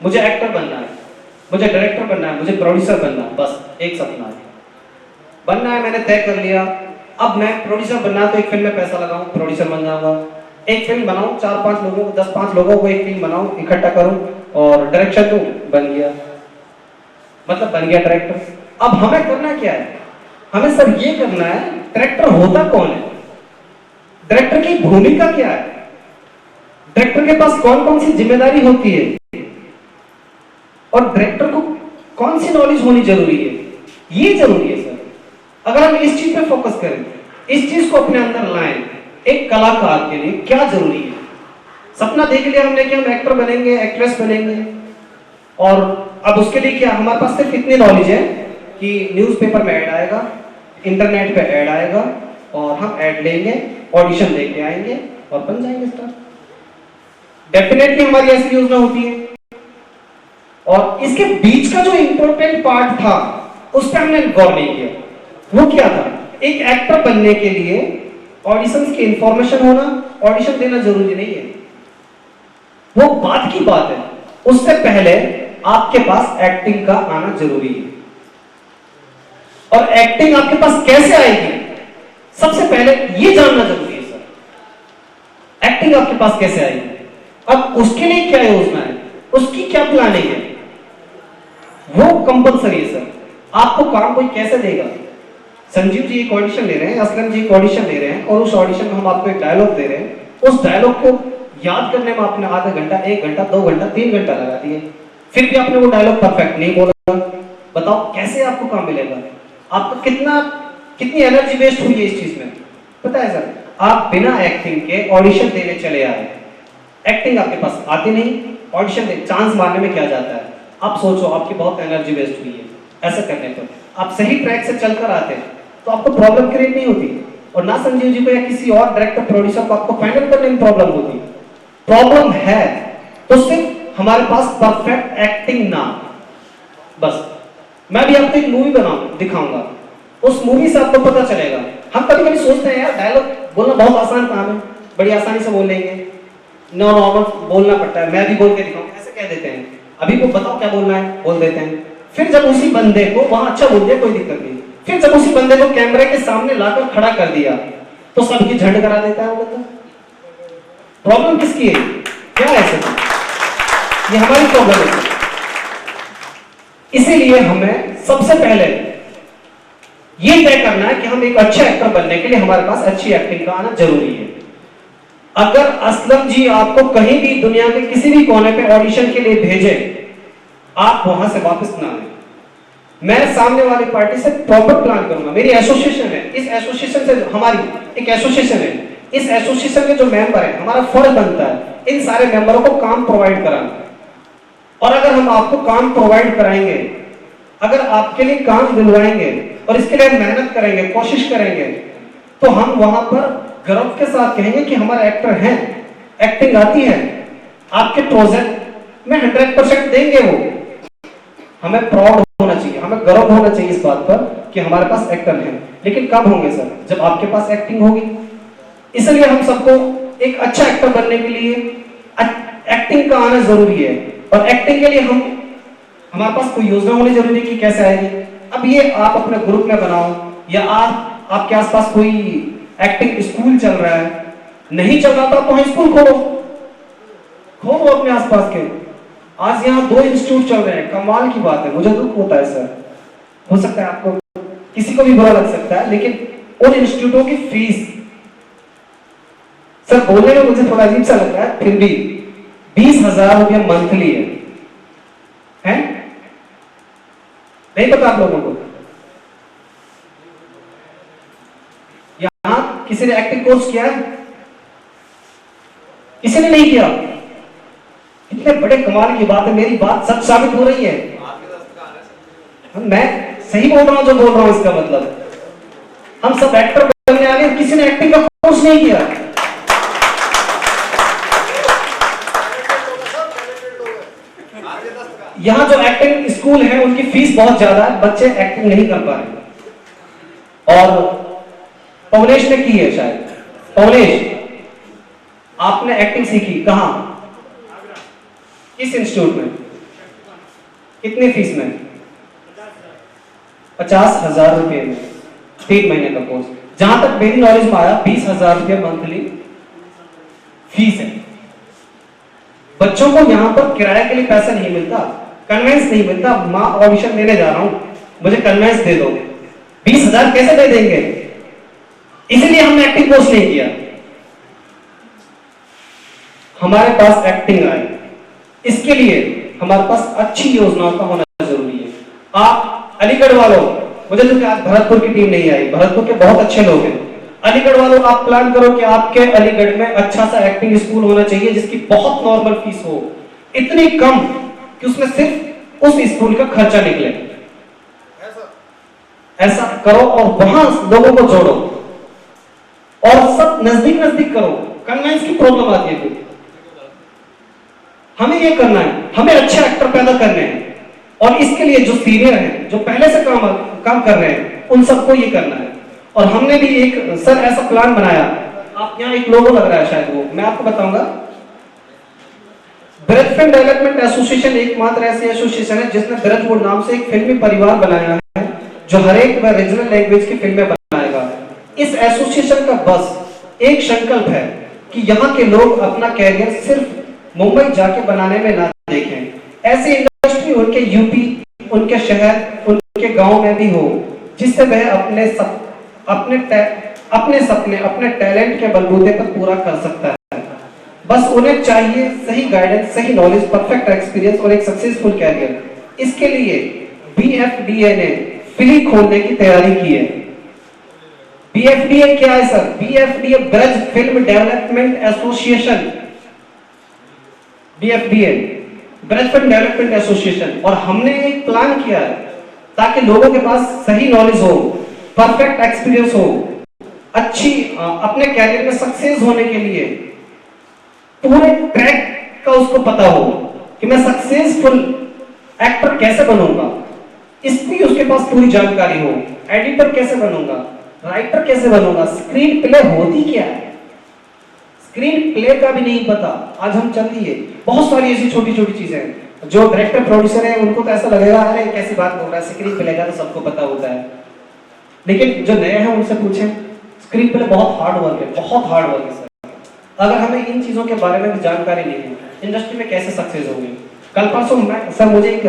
मुझे एक्टर बनना है, मुझे डायरेक्टर बनना है, मुझे प्रोड्यूसर बनना है, बस एक सपना है, बनना है, मैंने तय कर लिया। अब मैं प्रोड्यूसर बनना है तो एक फिल्म में पैसा लगाऊं, प्रोड्यूसर बन जाऊंगा। एक फिल्म बनाऊं, 4-5 लोगों को, 10-5 लोगों को एक फिल्म बनाऊं, इकट्ठा करूं और डायरेक्शन दूं, बन गया, मतलब बन गया डायरेक्टर। अब हमें करना क्या है, हमें सब ये करना है, डायरेक्टर होता कौन है, डायरेक्टर की भूमिका क्या है, डायरेक्टर के पास कौन कौन सी जिम्मेदारी होती है और डायरेक्टर को कौन सी नॉलेज होनी जरूरी है, ये जरूरी है सर। अगर हम इस चीज पे फोकस करें, इस चीज को अपने अंदर लाएं, एक कलाकार के लिए क्या जरूरी है। सपना देख लिया हमने कि हम एक्टर बनेंगे, एक्ट्रेस बनेंगे, और अब उसके लिए क्या, हमारे पास सिर्फ इतनी नॉलेज है कि न्यूज़पेपर में ऐड आएगा, इंटरनेट पे ऐड आएगा और हम ऐड लेंगे, ऑडिशन देके आएंगे और बन जाएंगे स्टार। डेफिनेटली हमारी ऐसी योजना होती है। और इसके बीच का जो इंपॉर्टेंट पार्ट था उस पर हमने गौर नहीं किया। वो क्या था, एक एक्टर बनने के लिए ऑडिशंस की इंफॉर्मेशन होना, ऑडिशन देना जरूरी नहीं है, वो बात की बात है। उससे पहले आपके पास एक्टिंग का आना जरूरी है। और एक्टिंग आपके पास कैसे आएगी, सबसे पहले ये जानना जरूरी है सर, एक्टिंग आपके पास कैसे आएगी। अब उसके लिए क्या योजना है, उसकी क्या प्लानिंग है, वो कंपलसरी है सर। आपको काम कोई कैसे देगा, संजीव जी एक ऑडिशन ले रहे हैं, असलम जी एक ऑडिशन ले रहे हैं और उस ऑडिशन में हम आपको एक डायलॉग दे रहे हैं, उस डायलॉग को याद करने में आपने आधा घंटा, 1 घंटा, 2 घंटा, 3 घंटा लगा दिए, फिर भी आपने वो डायलॉग परफेक्ट नहीं बोला। बताओ कैसे आपको काम मिलेगा, आपको कितनी एनर्जी वेस्ट हुई है इस चीज में। पता है सर, आप बिना एक्टिंग के ऑडिशन देने चले आए, एक्टिंग आपके पास आती नहीं, ऑडिशन दे चांस मारने में क्या जाता है। आप सोचो आपकी बहुत एनर्जी वेस्ट हुई है ऐसा करने पर। आप सही ट्रैक से चलकर आते तो आपको प्रॉब्लम क्रिएट नहीं होती, और ना संजीव जी को या किसी और डायरेक्टर प्रोड्यूसर को आपको फाइनल करने में प्रॉब्लम होती। प्रॉब्लम है तो सिर्फ हमारे पास परफेक्ट एक्टिंग ना, बस। मैं भी आपको एक मूवी बनाऊं, दिखाऊंगा, उस मूवी से आपको पता चलेगा। हम कभी कभी सोचते हैं यार डायलॉग बोलना बहुत आसान काम है, बड़ी आसानी से बोल लेंगे, नॉर्मल बोलना पड़ता है, मैं भी बोल के दिखाऊं, ऐसे कह देते हैं, अभी को बताओ क्या बोलना है, बोल देते हैं। फिर जब उसी बंदे को वहां अच्छा बोल दिया कोई दिक्कत नहीं, फिर जब उसी बंदे को कैमरे के सामने लाकर खड़ा कर दिया तो सबकी झंड करा देता है वो बंदा। प्रॉब्लम किसकी है, क्या है सर, ये हमारी प्रॉब्लम है। इसीलिए हमें सबसे पहले ये तय करना है कि हम एक अच्छे एक्टर बनने के लिए हमारे पास अच्छी एक्टिंग का आना जरूरी है। अगर असलम जी आपको कहीं भी दुनिया के किसी भी कोने पे ऑडिशन के लिए भेजे, आप वहां से वापस ना आए। मैं सामने वाली पार्टी से प्रॉपर प्लान करूंगा। मेरी एसोसिएशन है, इस एसोसिएशन से हमारी एक एसोसिएशन है, इस एसोसिएशन के जो मेंबर है, हमारा फर्ज बनता है इन सारे मेंबरों को काम प्रोवाइड कराना। और अगर हम आपको काम प्रोवाइड कराएंगे, अगर आपके लिए काम दिलवाएंगे और इसके लिए मेहनत करेंगे, कोशिश करेंगे, तो हम वहां पर गर्व के साथ कहेंगे कि हमारे एक्टर हैं, एक्टिंग आती है, आपके प्रोजेक्ट में 100% देंगे। वो हमें प्राउड होना चाहिए, हमें गर्व होना चाहिए इस बात पर कि हमारे पास एक्टर हैं। लेकिन कब होंगे सर? जब आपके पास एक्टिंग होगी। इसलिए हम सबको एक अच्छा एक्टर बनने के लिए एक्टिंग का आना जरूरी है। और एक्टिंग के लिए हमारे पास कोई योजना होनी जरूरी है कि कैसे आएगी। अब ये आप अपने ग्रुप में बनाओ, या आपके आसपास कोई एक्टिंग स्कूल चल रहा है, नहीं चल रहा तो आप वहां स्कूल खोलो अपने आसपास के। आज यहाँ 2 इंस्टीट्यूट चल रहे हैं, कमाल की बात है, मुझे दुख होता है सर। हो सकता है आपको किसी को भी बुरा लग सकता है, लेकिन उन इंस्टीट्यूटों की फीस, सर बोलने में मुझे थोड़ा अजीब सा लगता है, फिर भी 20,000 रुपया मंथली है? नहीं पता आप लोगों को? यहां किसी ने एक्टिंग कोर्स किया है? किसी ने नहीं किया? इतने बड़े कमाल की बात है, मेरी बात सच साबित हो रही है। मैं सही बोल रहा हूं जो बोल रहा हूं, इसका मतलब हम सब एक्टर बनने वाले, किसी ने एक्टिंग का कोर्स नहीं किया। यहां जो एक्टिंग स्कूल है उनकी फीस बहुत ज्यादा है, बच्चे एक्टिंग नहीं कर पा रहे। और पवलेश ने की है शायद। पवलेश, आपने एक्टिंग सीखी कहां? किस इंस्टीट्यूट में? कितनी फीस में? 50,000 रुपए में 3 महीने का कोर्स। जहां तक मेरी नॉलेज में आया 20,000 रुपए मंथली फीस है। बच्चों को यहां पर किराए के लिए पैसा नहीं मिलता, कन्वेंस नहीं मिलता। मां ऑडिशन देने जा रहा हूं, मुझे कन्वेंस दे दो, 20,000 कैसे दे देंगे? इसलिए हमने एक्टिंग कोर्स नहीं किया। हमारे पास एक्टिंग आए, इसके लिए हमारे पास अच्छी योजनाओं का होना जरूरी है। आप अलीगढ़ वालों, मुझे तो आज भरतपुर की टीम नहीं आई, भरतपुर के बहुत अच्छे लोग हैं। अलीगढ़ वालों, आप प्लान करो कि आपके अलीगढ़ में अच्छा सा एक्टिंग स्कूल होना चाहिए जिसकी बहुत नॉर्मल फीस हो, इतनी कम कि उसमें सिर्फ उस स्कूल का खर्चा निकले। ऐसा करो और वहां लोगों को जोड़ो और सब नजदीक नजदीक करो। कन्वेंस की प्रॉब्लम आती है। हमें ये करना है, हमें अच्छे एक्टर पैदा करने हैं। और इसके लिए जो सीनियर हैं, जो पहले से काम कर रहे हैं, उन सबको ये करना है। और हमने भी एक सर ऐसा प्लान बनाया। आप यहाँ एक लोगो लग रहा है शायद, वो मैं आपको बताऊंगा। ब्रजफिल्म डेवलपमेंट एसोसिएशन एकमात्र ऐसी एसोसिएशन है जिसने ब्रजवुड नाम से एक फिल्मी परिवार बनाया है जो हर एक रीजनल लैंग्वेज की फिल्में बनाएगा। इस एसोसिएशन का बस एक संकल्प है कि यहाँ के लोग अपना कैरियर सिर्फ मुंबई जाके बनाने में ना देखें। ऐसी इंडस्ट्री उनके यूपी, उनके शहर, उनके गांव में भी हो, जिससे वह अपने सपने अपने टैलेंट के बलबूते पर पूरा कर सकता है। बस उन्हें चाहिए सही गाइडेंस, सही नॉलेज, परफेक्ट एक्सपीरियंस और एक सक्सेसफुल कैरियर। इसके लिए BFDA ने फिली खोलने की तैयारी की है। BFDA क्या है sir? BFDA Braj film development association, BFDA Braj film development association. और हमने एक प्लान किया है ताकि लोगों के पास सही नॉलेज हो, परफेक्ट एक्सपीरियंस हो, अच्छी अपने कैरियर में सक्सेस होने के लिए पूरे ट्रैक का उसको पता हो कि मैं सक्सेसफुल एक्टर कैसे बनूंगा। इसकी उसके पास पूरी जानकारी हो। एडिटर कैसे बनूंगा, राइटर कैसे बनूंगा, स्क्रीन प्ले होती क्या है, स्क्रीन प्ले का भी नहीं पता। आज हम चल दिए बहुत सारी ऐसी छोटी छोटी चीजें हैं। जो डायरेक्टर प्रोड्यूसर है उनको तो ऐसा लगेगा अरे कैसी बात बोल रहा है, स्क्रीन प्ले का तो सबको पता होता है। लेकिन जो नए हैं उनसे पूछें, स्क्रीन प्ले बहुत हार्ड वर्क है, बहुत हार्ड वर्क है सर। अगर हमें इन चीजों के बारे में भी जानकारी नहीं है, इंडस्ट्री में कैसे सक्सेस होगी? कल परसों मैं सर मुझे एक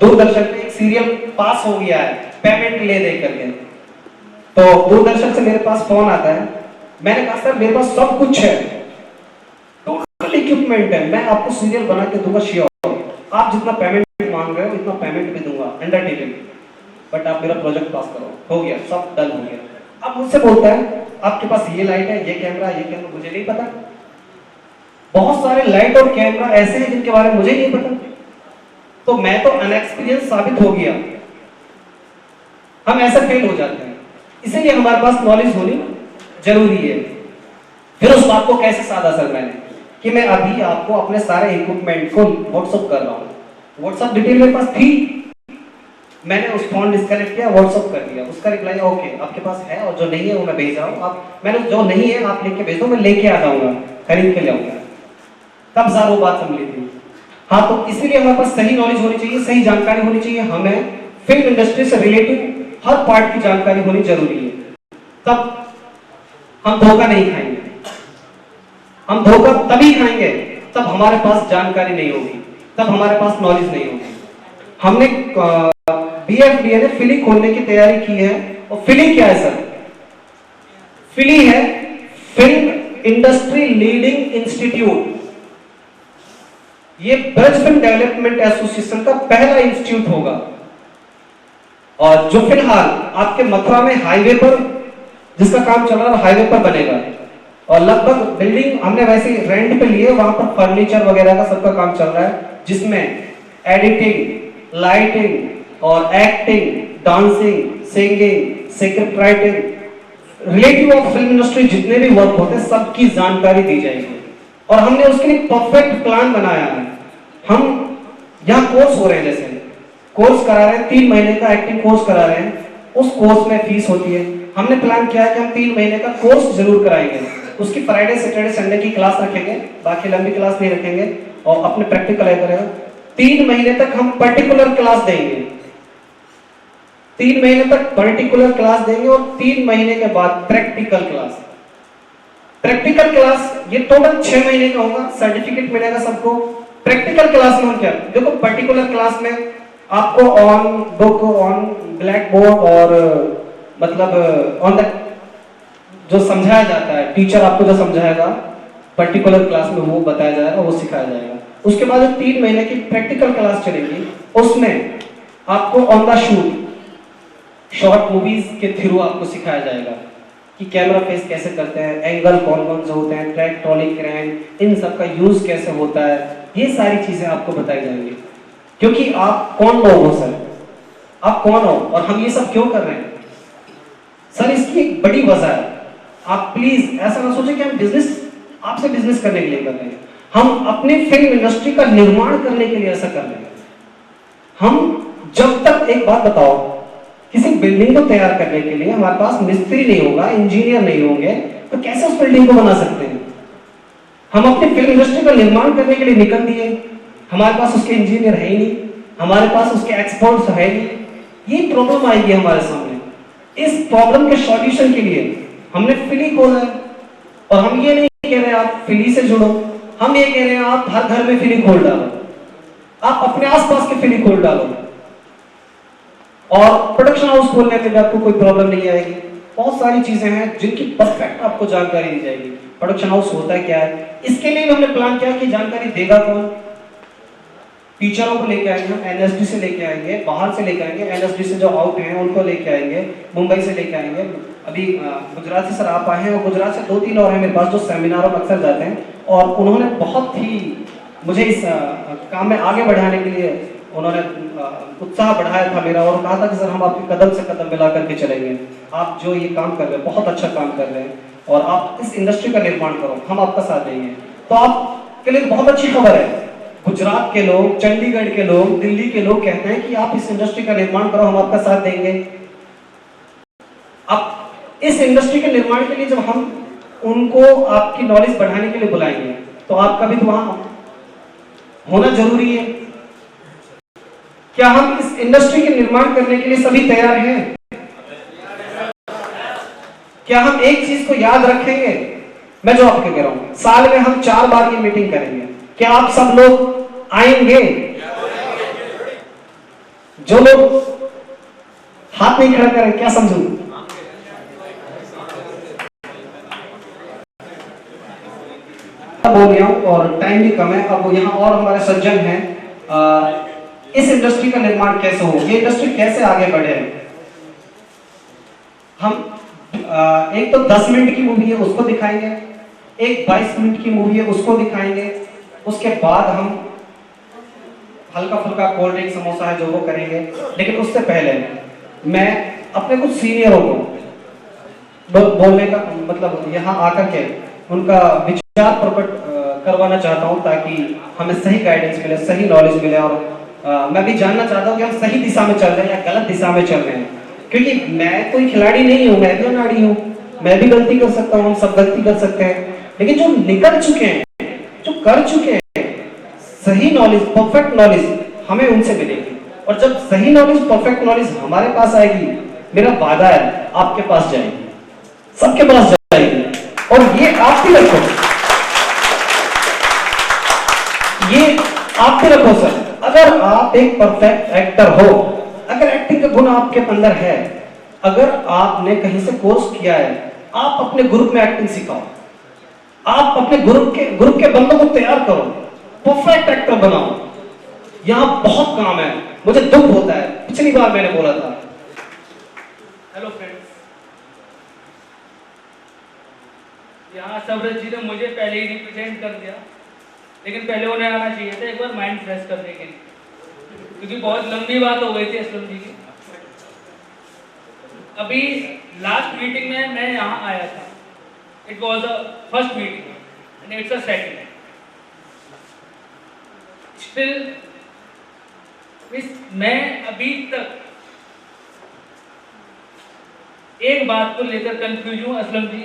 दूरदर्शन पे एक सीरियल पास हो गया है पेमेंट ले दे करके, तो दूरदर्शन से मेरे पास फोन आता है, मैंने कहा सर मेरे पास सब कुछ है, टोटल इक्विपमेंट है, मैं आपको सीरियल बना के दूंगा श्योर, आप जितना पेमेंट मांग रहे हो इतना पेमेंट भी दूंगा अंडरटेकिंग, बट आप मेरा प्रोजेक्ट पास करो। हो गया, सब डन हो गया। अब मुझसे बोलता है आपके पास ये लाइट है, ये कैमरा, मुझे नहीं पता। बहुत सारे लाइट और कैमरा ऐसे हैं जिनके बारे में मुझे नहीं पता, तो मैं तो अनएक्सपीरियंस साबित हो गया। हम ऐसे फेल हो जाते हैं, इसीलिए हमारे पास नॉलेज होनी जरूरी है। फिर उस बात को कैसे साधा सर मैंने कि मैं अभी आपको अपने सारे इक्विपमेंट को व्हाट्सएप कर रहा हूँ, व्हाट्सएप डिटेल मेरे पास थी, मैंने उस फोन डिस्कनेक्ट किया, व्हाट्सएप कर दिया, उसका रिप्लाई ओके आपके पास है और जो नहीं है वो मैं भेज रहा हूँ, आप मैंने जो नहीं है आप लेके भेज दो, मैं लेके आ जाऊंगा, खरीद के ले आऊंगा। तब सर वो बात संभली थी। हाँ, तो इसीलिए हमारे पास सही नॉलेज होनी चाहिए, सही जानकारी होनी चाहिए, हमें फिल्म इंडस्ट्री से रिलेटेड हर पार्ट की जानकारी होनी जरूरी है, तब हम धोखा नहीं खाएंगे। हम धोखा तभी खाएंगे तब हमारे पास जानकारी नहीं होगी, तब हमारे पास नॉलेज नहीं होगी। हमने BFDA ने फिली खोलने की तैयारी की है, और फिली क्या है सर? फिली है फिल्म इंडस्ट्री लीडिंग इंस्टीट्यूट। ये ब्रज फिल्म डेवलपमेंट एसोसिएशन का पहला इंस्टीट्यूट होगा, और जो फिलहाल आपके मथुरा में हाईवे पर जिसका काम चल रहा है, हाईवे पर बनेगा, और लगभग बिल्डिंग हमने वैसे रेंट पे लिए, वहां पर फर्नीचर वगैरह का सबका काम चल रहा है, जिसमें एडिटिंग, लाइटिंग और acting, dancing, singing, script writing, relative of film industry जितने भी वर्क होते हैं सबकी जानकारी दी जाएगी। और हमने उसके लिए परफेक्ट प्लान बनाया है। हम यहाँ कोर्स हो रहे हैं, जैसे कोर्स करा रहे हैं, 3 महीने का एक्टिंग कोर्स करा रहे हैं, उस कोर्स में फीस होती है। हमने प्लान किया है कि हम 3 महीने का कोर्स जरूर कराएंगे, उसकी फ्राइडे सैटरडे संडे की क्लास रखेंगे, बाकी लंबी क्लास नहीं रखेंगे, और अपने प्रैक्टिकल करेगा। 3 महीने तक हम पर्टिकुलर क्लास देंगे, 3 महीने तक पर्टिकुलर क्लास देंगे, और 3 महीने के बाद प्रैक्टिकल क्लास। प्रैक्टिकल क्लास ये टोटल 6 महीने का होगा, सर्टिफिकेट मिलेगा सबको। प्रैक्टिकल क्लास में हम क्या देखो, पर्टिकुलर क्लास में आपको on book, on black board, और मतलब ऑन द जो समझाया जाता है, टीचर आपको जो समझाएगा पर्टिकुलर क्लास में वो बताया जाएगा, वो सिखाया जाएगा। उसके बाद 3 महीने की प्रैक्टिकल क्लास चलेगी, उसमें आपको on the shoot short movies के थ्रू आपको सिखाया जाएगा कि कैमरा फेस कैसे करते हैं, एंगल कौन कौन से होते हैं, ट्रैक, ट्रॉली, क्रैन, इन सब का यूज कैसे होता है, ये सारी चीजें आपको बताई जाएंगी। क्योंकि आप कौन लोग हो सर, आप कौन हो और हम ये सब क्यों कर रहे हैं सर, इसकी एक बड़ी वजह है। आप प्लीज ऐसा ना सोचें कि हम बिजनेस आपसे बिजनेस करने के लिए कर रहे हैं, हम अपने फिल्म इंडस्ट्री का निर्माण करने के लिए ऐसा कर रहे हैं। हम जब तक, एक बात बताओ, किसी बिल्डिंग को तैयार करने के लिए हमारे पास मिस्त्री नहीं होगा, इंजीनियर नहीं होंगे, तो कैसे उस बिल्डिंग को बना सकते हैं? हम अपनी फिल्म इंडस्ट्री का निर्माण करने के लिए निकल दिए, हमारे पास उसके इंजीनियर है ही नहीं, हमारे पास उसके एक्सपर्ट्स है नहीं, ये प्रॉब्लम आएगी हमारे सामने। इस प्रॉब्लम के सॉल्यूशन के लिए हमने फिली खोला है, और हम ये नहीं कह रहे आप फिली से जुड़ो, हम ये कह रहे हैं आप हर घर में फिली खोल डालो, आप अपने आसपास के फिली खोल डालो, और प्रोडक्शन हाउस खोलने में भी आपको कोई प्रॉब्लम नहीं आएगी। बहुत सारी चीजें हैं जिनकी परफेक्ट आपको जानकारी दी जाएगी। प्रोडक्शन हाउस होता है क्या है, इसके लिए हमने प्लान किया कि जानकारी देगा कौन। टीचरों को लेके आएंगे, NSD से लेके आएंगे, बाहर से लेके आएंगे, NSD से जो आउट हैं उनको लेके आएंगे, मुंबई से लेके आएंगे। अभी गुजरात से सर आप आए हैं, और गुजरात से 2-3 और हैं मेरे पास जो सेमिनारों में अक्सर जाते हैं, और उन्होंने बहुत ही मुझे इस काम में आगे बढ़ाने के लिए उन्होंने उत्साह बढ़ाया था मेरा, और कहा था कि सर हम आपके कदम से कदम मिला करके चलेंगे, आप जो ये काम कर रहे हैं बहुत अच्छा काम कर रहे हैं, और आप इस इंडस्ट्री का निर्माण करो, हम आपका साथ देंगे। तो आपके लिए बहुत अच्छी खबर है, गुजरात के लोग, चंडीगढ़ के लोग, दिल्ली के लोग कहते हैं कि आप इस इंडस्ट्री का निर्माण करो, हम आपका साथ देंगे। अब इस इंडस्ट्री के निर्माण के लिए जब हम उनको आपकी नॉलेज बढ़ाने के लिए बुलाएंगे, तो आपका भी तो वहां होना जरूरी है। क्या हम इस इंडस्ट्री के निर्माण करने के लिए सभी तैयार हैं? क्या हम एक चीज को याद रखेंगे, मैं जो आपको कह रहा हूं, साल में हम 4 बार ये मीटिंग करेंगे, क्या आप सब लोग आएंगे? जो लोग हाथ नहीं खड़ा करें क्या समझूं? बोल रहा हूं और टाइम भी कम है। अब यहाँ और हमारे सज्जन हैं। इस इंडस्ट्री का निर्माण कैसे हो, ये इंडस्ट्री कैसे आगे बढ़े। हम एक तो 10 मिनट की मूवी है उसको दिखाएंगे, एक 22 मिनट की मूवी है उसको दिखाएंगे, उसके बाद हम हल्का फुल्का कोल्ड ड्रिंक समोसा है जो वो करेंगे। लेकिन उससे पहले मैं अपने कुछ सीनियरों को बोलने का मतलब यहाँ आकर के उनका विचार प्रकट करवाना चाहता हूँ, ताकि हमें सही गाइडेंस मिले, सही नॉलेज मिले। और मैं भी जानना चाहता हूँ कि हम सही दिशा में चल रहे हैं या गलत दिशा में चल रहे हैं। क्योंकि मैं कोई खिलाड़ी नहीं हूँ, मैं भी अनाड़ी हूँ, मैं भी गलती कर सकता हूँ, हम सब गलती कर सकते हैं। लेकिन जो निकल चुके हैं, जो कर चुके हैं, सही नॉलेज, परफेक्ट नॉलेज हमें उनसे मिलेगी। और जब सही नॉलेज, परफेक्ट नॉलेज हमारे पास आएगी, मेरा वादा है आपके पास जाएगी, सबके पास जाएगी। और ये आप भी रखो, ये आप भी रखो सर। अगर आप एक परफेक्ट एक्टर हो, अगर एक्टिंग का गुण आपके अंदर है, अगर आपने कहीं से कोर्स किया है, आप अपने ग्रुप में एक्टिंग सिखाओ, आप अपने ग्रुप के बंदों को तैयार करो, परफेक्ट एक्टर बनाओ। यहां बहुत काम है। मुझे दुख होता है, पिछली बार मैंने बोला था। हेलो फ्रेंड्स, यहाँ सबरत जी ने मुझे पहले ही रिप्रेजेंट कर दिया, लेकिन पहले उन्हें आना चाहिए था एक बार माइंड फ्रेश करने के लिए, क्योंकि बहुत लंबी बात हो गई थी असलम जी की। अभी लास्ट मीटिंग में मैं यहाँ आया था, it was a first meeting and it's a second. Still मैं अभी तक एक बात को लेकर कंफ्यूज हूँ। असलम जी,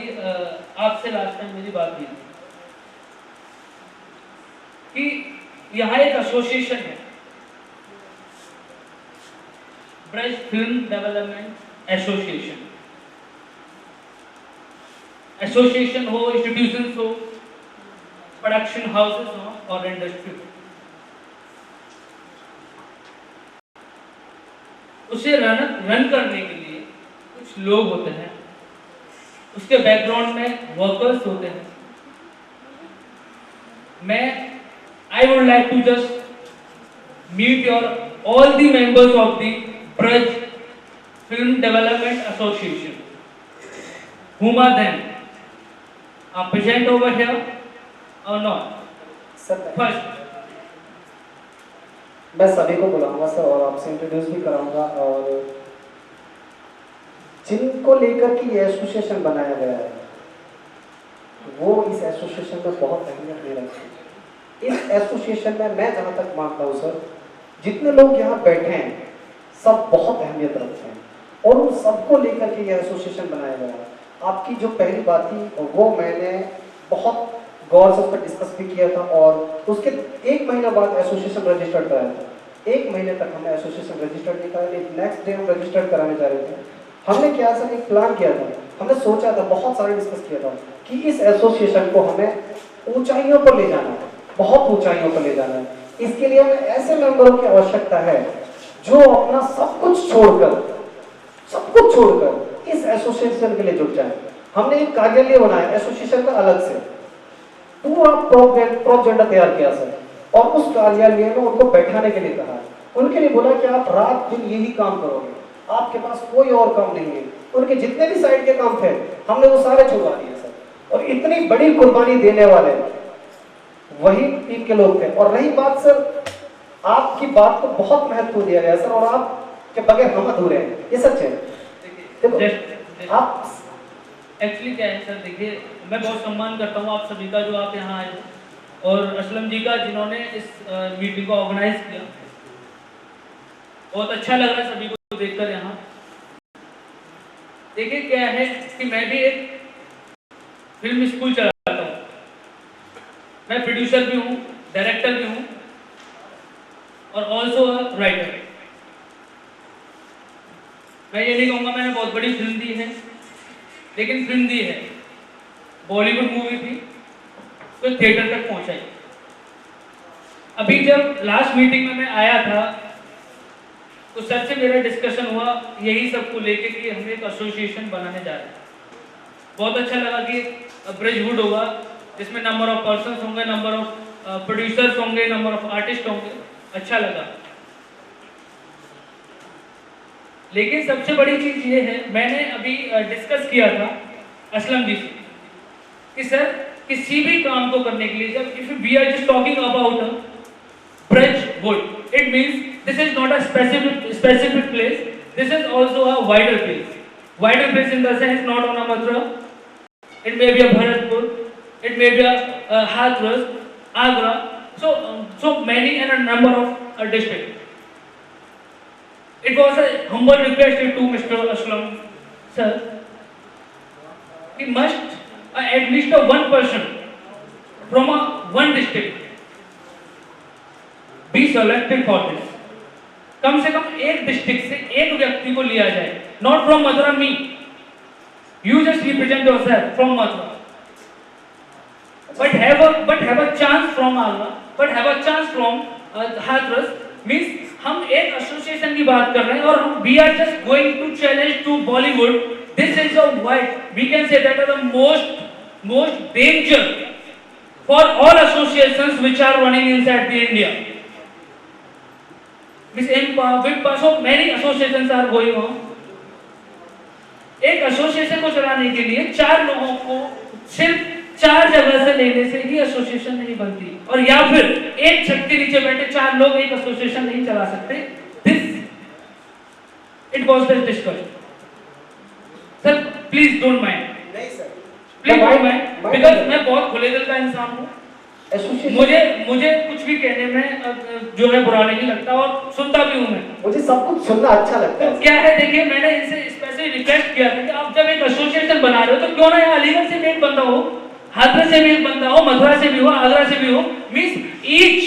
आपसे लास्ट टाइम मेरी बात हुई कि यहाँ एक एसोसिएशन है, Braj film development association. Association हो, इंस्टीट्यूशंस हो, प्रोडक्शन हाउसेस हो और इंडस्ट्री हो, उसे रन करने के लिए कुछ लोग होते हैं, उसके बैकग्राउंड में वर्कर्स होते हैं। I would like to just meet all the members of the Braj Film Development Association. Whom are them? Are present over here or not? First, मैं सभी को बुलाऊंगा सर और आपसे इंट्रोड्यूस भी कराऊंगा। और जिनको लेकर के ये एसोसिएशन बनाया गया है, वो इस एसोसिएशन में बहुत अहमियत ले रखते हैं। इस एसोसिएशन में मैं जहाँ तक मानता हूँ सर, जितने लोग यहाँ बैठे हैं सब बहुत अहमियत रखते हैं और उन सबको लेकर के ये एसोसिएशन बनाया गया है। आपकी जो पहली बात थी वो मैंने बहुत गौर से उस पर डिस्कस भी किया था और उसके 1 महीना बाद एसोसिएशन रजिस्टर्ड कराया था। 1 महीने तक हमने एसोसिएशन रजिस्टर्ड नहीं कराया, नेक्स्ट डे हम रजिस्टर्ड कराने जा रहे थे। हमने क्या सर एक प्लान किया था, हमने सोचा था, बहुत सारे डिस्कस किया था कि इस एसोसिएशन को हमें ऊंचाइयों पर ले जाना है, बहुत ऊंचाइयों पर ले जाना है। इसके लिए हमें ऐसे मेंबरों की आवश्यकता है जो अपना सब कुछ छोड़कर इस एसोसिएशन के लिए जुट जाए। हमने एक कार्यालय बनाया एसोसिएशन का अलग से, पूरा प्रोजेक्ट तैयार किया सर, और उस कार्यालय में उनको बैठाने के लिए कहा। उनके लिए बोला कि आप रात दिन यही काम करोगे, आपके पास कोई और काम नहीं है। उनके जितने भी साइड के काम थे हमने वो सारे छुड़वा दिए सर। और इतनी बड़ी कुर्बानी देने वाले वही टीम के लोग थे। और रही बात सर, आपकी बात को बहुत महत्व दिया गया सर, और आपके बगैर हम अधूरे हैं, ये सच है। देखो आप एक्चुअली क्या है सर, देखिए मैं बहुत सम्मान करता हूँ आप सभी का जो आप यहाँ आए हो, और असलम जी का जिन्होंने इस मीटिंग को ऑर्गेनाइज किया। बहुत अच्छा लग रहा है सभी को देखकर यहाँ। देखिए क्या है कि मैं भी एक फिल्म स्कूल चलाता हूँ, मैं प्रोड्यूसर भी हूँ, डायरेक्टर भी हूँ और ऑल्सो अ राइटर। मैं ये नहीं कहूँगा मैंने बहुत बड़ी फिल्म दी है, लेकिन फिल्म दी है, बॉलीवुड मूवी थी, तो थिएटर तक पहुंचाई। अभी जब लास्ट मीटिंग में मैं आया था तो सर से मेरा डिस्कशन हुआ यही सबको लेके कि हम एक एसोसिएशन बनाने जा रहे हैं। बहुत अच्छा लगा कि ब्रिजवुड होगा, जिसमें नंबर ऑफ पर्सन्स होंगे, नंबर ऑफ प्रोड्यूसर्स होंगे, नंबर ऑफ आर्टिस्ट होंगे। अच्छा लगा। लेकिन सबसे बड़ी चीज ये है, मैंने अभी डिस्कस किया था असलम जी से कि सर किसी भी काम को करने के लिए, जब if we are just talking about Bridgewood, it means this is not a specific place, this is also a wider place. Wider place in the sense not on a Mathura, it may be a Bharatpur, it may be a Hathras, Agra, so many and a number of districts. It was a humble request to Mr. Aslam sir, he must at least one person from one district be selected for this. कम से कम एक district से एक व्यक्ति को लिया जाए, not from Mathura me, you just represent yourself from Mathura, but have a chance from Agra, but have a chance from Hathras. Means हम एक एसोसिएशन की बात कर रहे हैं और हम we are just going to challenge to Bollywood. This is a wide, we can say that the most danger for all associations which are running inside the India. So many associations are going on. एक association को चलाने के लिए 4 लोगों को सिर्फ 4 जगह से लेने से ही एसोसिएशन नहीं बनती, और या फिर एक छत के नीचे बैठे 4 लोग एक एसोसिएशन नहीं चला सकते। It was this discussion. Sir please don't mind, please don't mind, because मैं बहुत खुले दिल का इंसान हूँ। मुझे कुछ भी कहने में जो है बुरा नहीं लगता और सुनता भी हूँ मैं। मुझे सब कुछ सुनना अच्छा लगता है। क्या है, देखिए मैंने इनसे स्पेशली रिक्वेस्ट किया था कि आप जब एक एसोसिएशन बना रहे हो तो क्यों ना यहाँ अलीगढ़ से भी एक बंदा हो, हाथरस से भी एक बंदा हो, मथुरा से भी हो, आगरा से भी हो। मींस ईच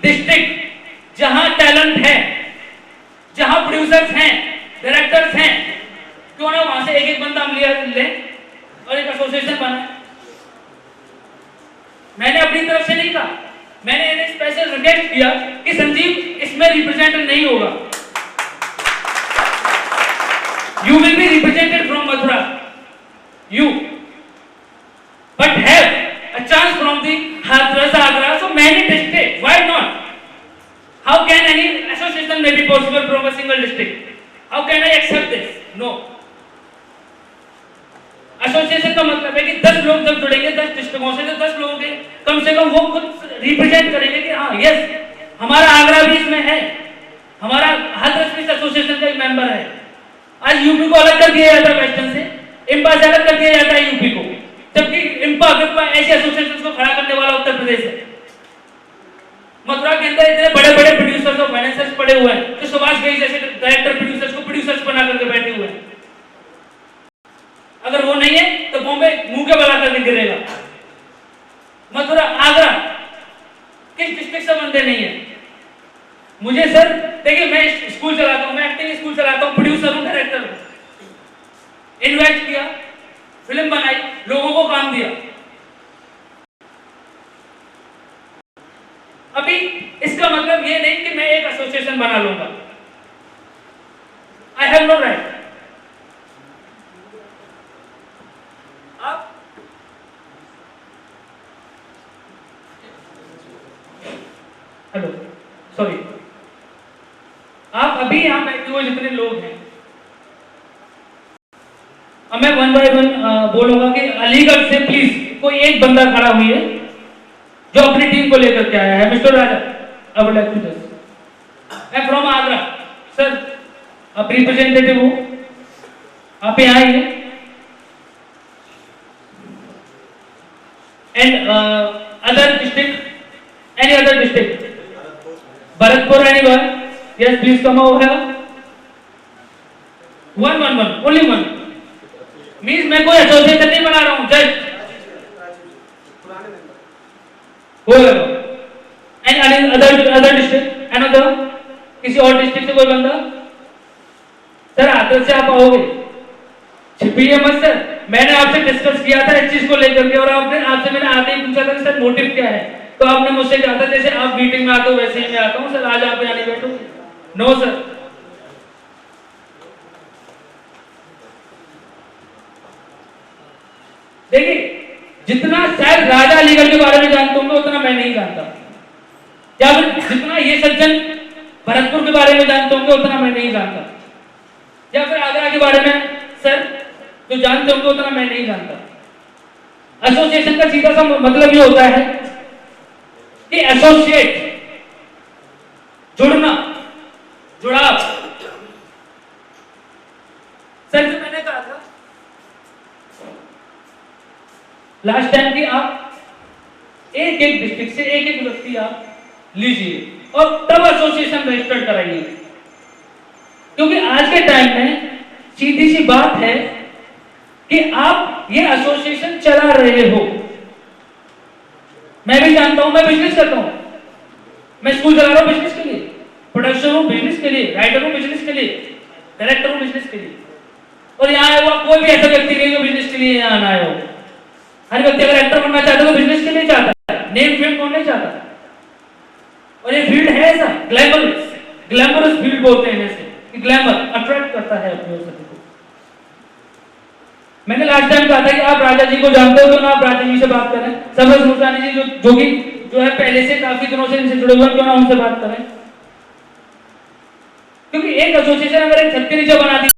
डिस्ट्रिक्ट जहाँ टैलेंट है, जहाँ प्रोड्यूसर्स हैं, डायरेक्टर्स हैं, क्यों ना वहां से एक बंदा हम लें और एक एसोसिएशन बनाए। मैंने अपनी तरफ से नहीं कहा, मैंने इन्हें स्पेशल रिक्वेस्ट किया कि संजीव इसमें रिप्रेजेंट नहीं होगा, you will be represented from Mathura, you but have a chance from the Hathras, Agra, so many district, why not? How can any association may be possible from a single district? How can I accept this? No. Association का मतलब है कि 10 लोग जब जुड़ेंगे 10 डिस्ट्रिक्टों से, तो 10 लोगों के कम से कम वो खुद रिप्रेजेंट करेंगे कि हाँ यस हमारा आगरा भी इसमें है, हमारा हाथरस भी एसोसिएशन का एक मेंबर है। आज यूपी को अलग कर दिया जाता है वेस्टर्न से, इम्पा से अलग कर दिया जाता है यूपी को, जबकि इम्पा विम्पा ऐसे एसोसिएशन को खड़ा करने वाला उत्तर प्रदेश है। मथुरा के अंदर इतने बड़े बड़े प्रोड्यूसर्स और फाइनेंसर्स पड़े हुए हैं जो सुभाष घई जैसे डायरेक्टर प्रोड्यूसर्स को प्रोड्यूसर्स बना करके बैठे हुए हैं। अगर वो नहीं है तो बॉम्बे मुंह के बला करके गिरेगा। मथुरा, आगरा किस डिस्ट्रिक्ट से बंदे नहीं है? मुझे सर देखिए, मैं स्कूल चलाता हूँ, मैं एक्टिंग स्कूल चलाता हूँ, प्रोड्यूसर हूँ, डायरेक्टर हूँ। इन्वेस्ट किया, फिल्म बनाई, लोगों को काम दिया। अभी इसका मतलब ये नहीं कि मैं एक एसोसिएशन बना लूंगा। I have no right. Hello, sorry, आप अभी यहां बैठे हुए जितने लोग हैं, अब मैं 1 बाय 1 बोलूंगा कि अलीगढ़ से प्लीज कोई एक बंदा खड़ा हुई है जो अपनी टीम को लेकर के आया है। Mister Raja, I would like to just, I am from Agra. Sir आप रिप्रेजेंटेटिव हो, आप यहाँ आइए। And other district, any other district, Bharatpur, anyone? Yes, please come over here. One, only one. Means मैं कोई एसोसिएशन नहीं बना रहा हूँ, just and other district, another किसी और डिस्ट्रिक्ट से कोई बंदा? सर आदत से आप आओगे, छिपिए मत सर। मैंने आपसे डिस्कस किया था इस चीज को लेकर के, और आपसे मैंने आते ही पूछा था कि सर मोटिव क्या है, तो आपने मुझसे कहा था जैसे आप मीटिंग में आते हो वैसे ही मैं आता हूँ सर, आज आप यहाँ नहीं बैठो। नो सर, देखिए, जितना शायद राजा अलीगढ़ के बारे में जानते होंगे उतना मैं नहीं जानता, या फिर जितना ये सज्जन भरतपुर के बारे में जानते होंगे उतना मैं नहीं जानता, या फिर आगरा के बारे में सर जो जानते होंगे उतना मैं नहीं जानता। एसोसिएशन का सीधा सा मतलब ये होता है कि एसोसिएट, जुड़ना, जुड़ाव। सर जो मैंने कहा था लास्ट टाइम कि आप एक एक डिस्ट्रिक्ट से एक एक व्यक्ति आप लीजिए और तब एसोसिएशन रजिस्टर्ड कराइए, क्योंकि आज के टाइम में सीधी सी बात है कि आप ये एसोसिएशन चला रहे हो। मैं भी जानता हूं, मैं बिजनेस करता हूं, मैं स्कूल चला रहा हूं बिजनेस के लिए, प्रोडक्शन हूं बिजनेस के लिए, राइटर हूं बिजनेस के लिए, डायरेक्टर हूं बिजनेस के लिए, और यहाँ आया हुआ कोई भी ऐसा व्यक्ति नहीं जो बिजनेस के लिए यहाँ आना आया हो। हर व्यक्ति अगर एक्टर बनना चाहता है तो बिजनेस के लिए चाहता है, नेम फेम कौन नहीं चाहता। और ये फील्ड है ऐसा ग्लैमरस फील्ड बोलते हैं जैसे कि ग्लैमर अट्रैक्ट करता है अपने सभी को। मैंने लास्ट टाइम कहा था कि आप राजा जी को जानते हो, तो ना आप राजा जी से बात करें, सबरस मुल्तानी जी जो कि जो है पहले से काफी दिनों से इनसे जुड़े हुए हैं, क्यों ना उनसे बात करें, क्योंकि एक एसोसिएशन अगर एक छत के नीचे बना दी